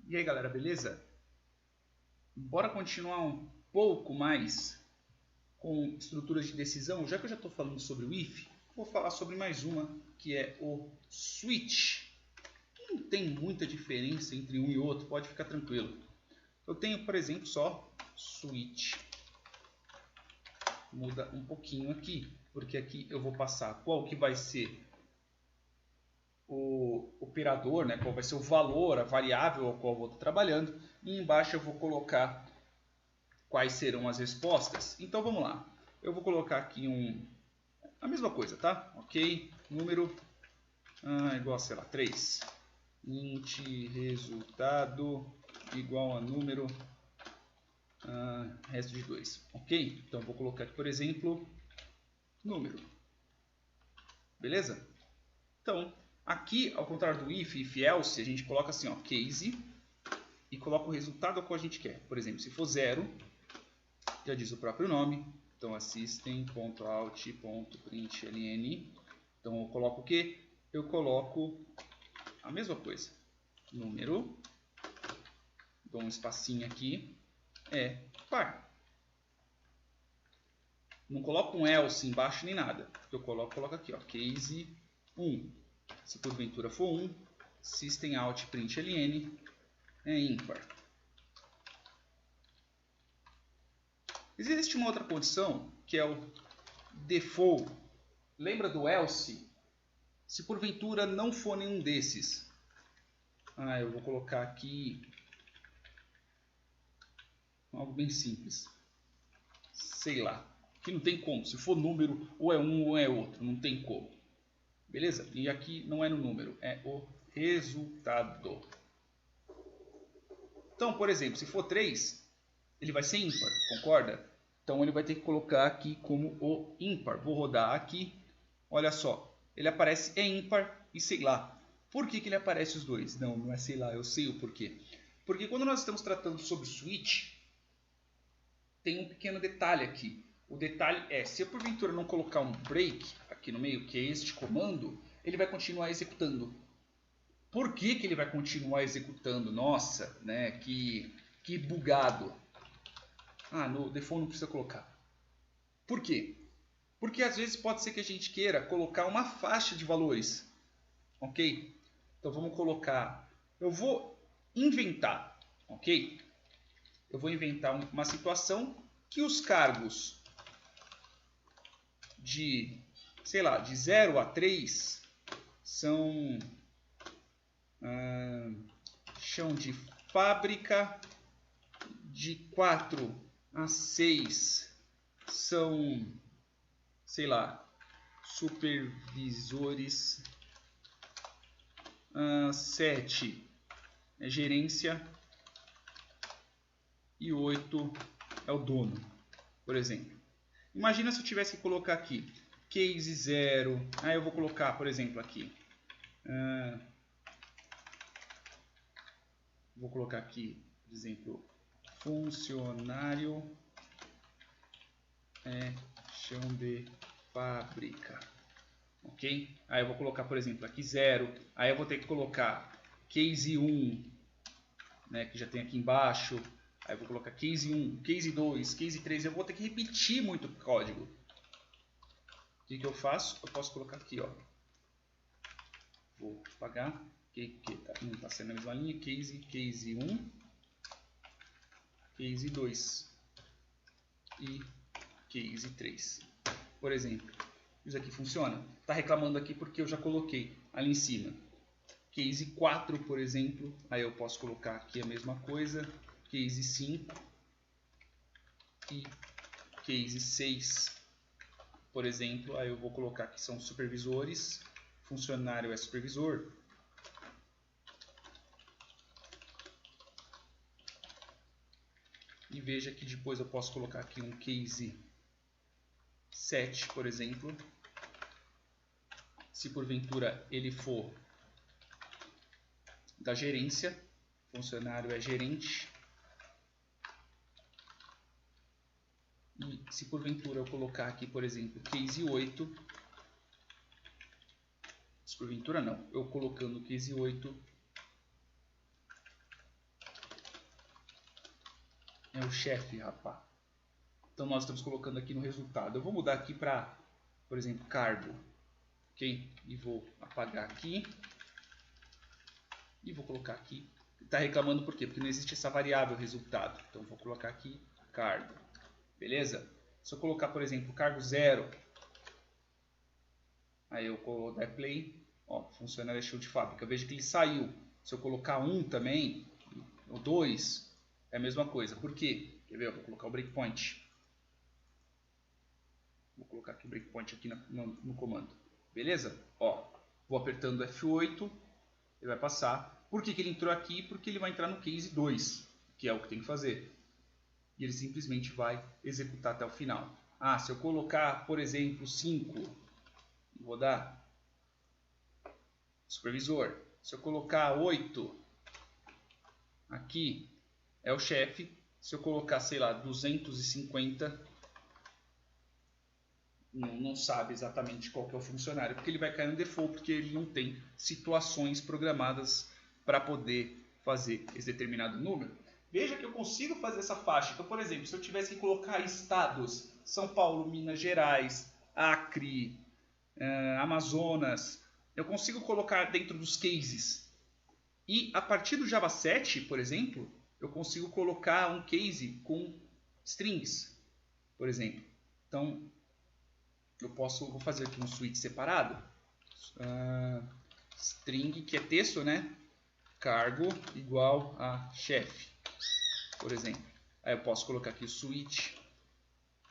E aí galera, beleza? Bora continuar um pouco mais com estruturas de decisão. Já que eu já estou falando sobre o if, vou falar sobre mais uma, que é o switch. Não tem muita diferença entre um e outro, pode ficar tranquilo. Eu tenho, por exemplo, só switch. Muda um pouquinho aqui, porque aqui eu vou passar qual que vai ser o operador, né, qual vai ser o valor, a variável ao qual eu vou estar trabalhando, e embaixo eu vou colocar quais serão as respostas. Então vamos lá, eu vou colocar aqui a mesma coisa, tá? Ok, número igual a, sei lá, 3, int resultado igual a número resto de 2, ok? Então vou colocar aqui, por exemplo, número, beleza? Então aqui, ao contrário do if else, a gente coloca assim, ó, case, e coloca o resultado ao qual a gente quer. Por exemplo, se for 0, já diz o próprio nome, então system.out.println. Então eu coloco o que? Eu coloco a mesma coisa, número, dou um espacinho aqui, é par. Não coloco um else embaixo nem nada, eu coloco aqui, ó, case 1. Se porventura for 1, system.out.println é ímpar. Existe uma outra condição que é o default. Lembra do else? Se porventura não for nenhum desses, eu vou colocar aqui algo bem simples. Sei lá, que não tem como. Se for número, ou é um ou é outro, não tem como. Beleza? E aqui não é no número, é o resultado. Então, por exemplo, se for 3, ele vai ser ímpar, concorda? Então ele vai ter que colocar aqui como o ímpar. Vou rodar aqui, olha só, ele aparece ímpar e sei lá. Por que ele aparece os dois? Não é sei lá, eu sei o porquê. Porque quando nós estamos tratando sobre switch, tem um pequeno detalhe aqui. O detalhe é, se eu porventura não colocar um break aqui no meio, que é este comando, ele vai continuar executando. Por que ele vai continuar executando? Nossa, né? Que bugado. No default não precisa colocar. Por quê? Porque às vezes pode ser que a gente queira colocar uma faixa de valores. Ok? Então vamos colocar... Eu vou inventar. Ok? Eu vou inventar uma situação que os cargos de, sei lá, de 0 a 3 são chão de fábrica, de 4 a 6 são, sei lá, supervisores, 7 é gerência e 8 é o dono, por exemplo. Imagina se eu tivesse que colocar aqui case 0, eu vou colocar, por exemplo, aqui, vou colocar aqui, por exemplo, funcionário é chão de fábrica, ok? Aí eu vou colocar, por exemplo, aqui 0, aí eu vou ter que colocar case 1, né, que já tem aqui embaixo, aí eu vou colocar case 1, case 2, case 3, eu vou ter que repetir muito o código. O que eu faço? Eu posso colocar aqui, ó, vou apagar, que não está sendo a mesma linha, case 1, case 2 e case 3, por exemplo. Isso aqui funciona? Está reclamando aqui porque eu já coloquei ali em cima. Case 4, por exemplo, aí eu posso colocar aqui a mesma coisa, case 5 e case 6, por exemplo, aí eu vou colocar que são supervisores, funcionário é supervisor, e veja que depois eu posso colocar aqui um case 7, por exemplo, se porventura ele for da gerência, funcionário é gerente, e se porventura eu colocar aqui, por exemplo, case 8, se porventura não, eu colocando case 8, É o chefe, rapaz. Então nós estamos colocando aqui no resultado. Eu vou mudar aqui para, por exemplo, cargo. Ok? E vou apagar aqui. E vou colocar aqui. Está reclamando por quê? Porque não existe essa variável resultado. Então vou colocar aqui cargo. Beleza? Se eu colocar, por exemplo, cargo 0. Aí eu vou dar play. Ó, funcionário show de fábrica. Veja que ele saiu. Se eu colocar 1 também, ou 2, é a mesma coisa. Por quê? Quer ver? Eu vou colocar o breakpoint. Vou colocar aqui o breakpoint aqui no comando. Beleza? Ó, vou apertando F8, ele vai passar. Por que ele entrou aqui? Porque ele vai entrar no case 2, que é o que tem que fazer. E ele simplesmente vai executar até o final. Ah, se eu colocar, por exemplo, 5, vou dar supervisor. Se eu colocar 8, aqui é o chefe. Se eu colocar, sei lá, 250, não sabe exatamente qual que é o funcionário, porque ele vai cair no default, porque ele não tem situações programadas para poder fazer esse determinado número. Veja que eu consigo fazer essa faixa. Então, por exemplo, se eu tivesse que colocar estados, São Paulo, Minas Gerais, Acre, Amazonas, eu consigo colocar dentro dos cases. E a partir do Java 7, por exemplo, eu consigo colocar um case com strings, por exemplo. Então, vou fazer aqui um switch separado. String, que é texto, né? Cargo igual a chefe, por exemplo. Aí eu posso colocar aqui o switch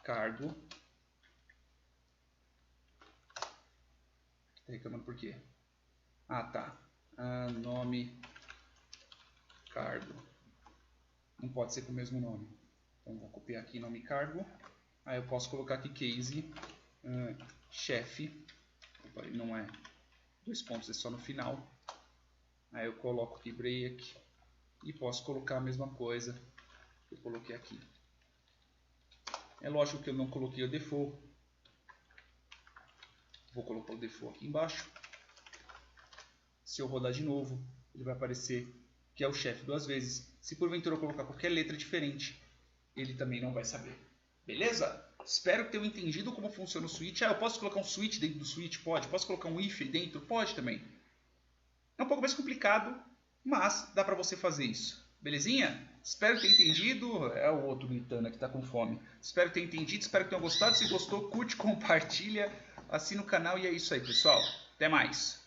cargo. Tá reclamando por quê? Ah, tá. Nome cargo. Não pode ser com o mesmo nome. Então vou copiar aqui nome cargo. Aí eu posso colocar aqui case chefe. Opa, ele não é 2 pontos, é só no final. Aí eu coloco aqui break e posso colocar a mesma coisa que eu coloquei aqui. É lógico que eu não coloquei o default. Vou colocar o default aqui embaixo. Se eu rodar de novo, ele vai aparecer que é o chefe 2 vezes. Se porventura eu colocar qualquer letra diferente, ele também não vai saber. Beleza? Espero que tenham entendido como funciona o switch. Eu posso colocar um switch dentro do switch? Pode. Posso colocar um if dentro? Pode também. É um pouco mais complicado, mas dá para você fazer isso. Belezinha? Espero que tenha entendido. É o outro gritando que está com fome. Espero que tenha entendido, espero que tenham gostado. Se gostou, curte, compartilha, assina o canal e é isso aí, pessoal. Até mais.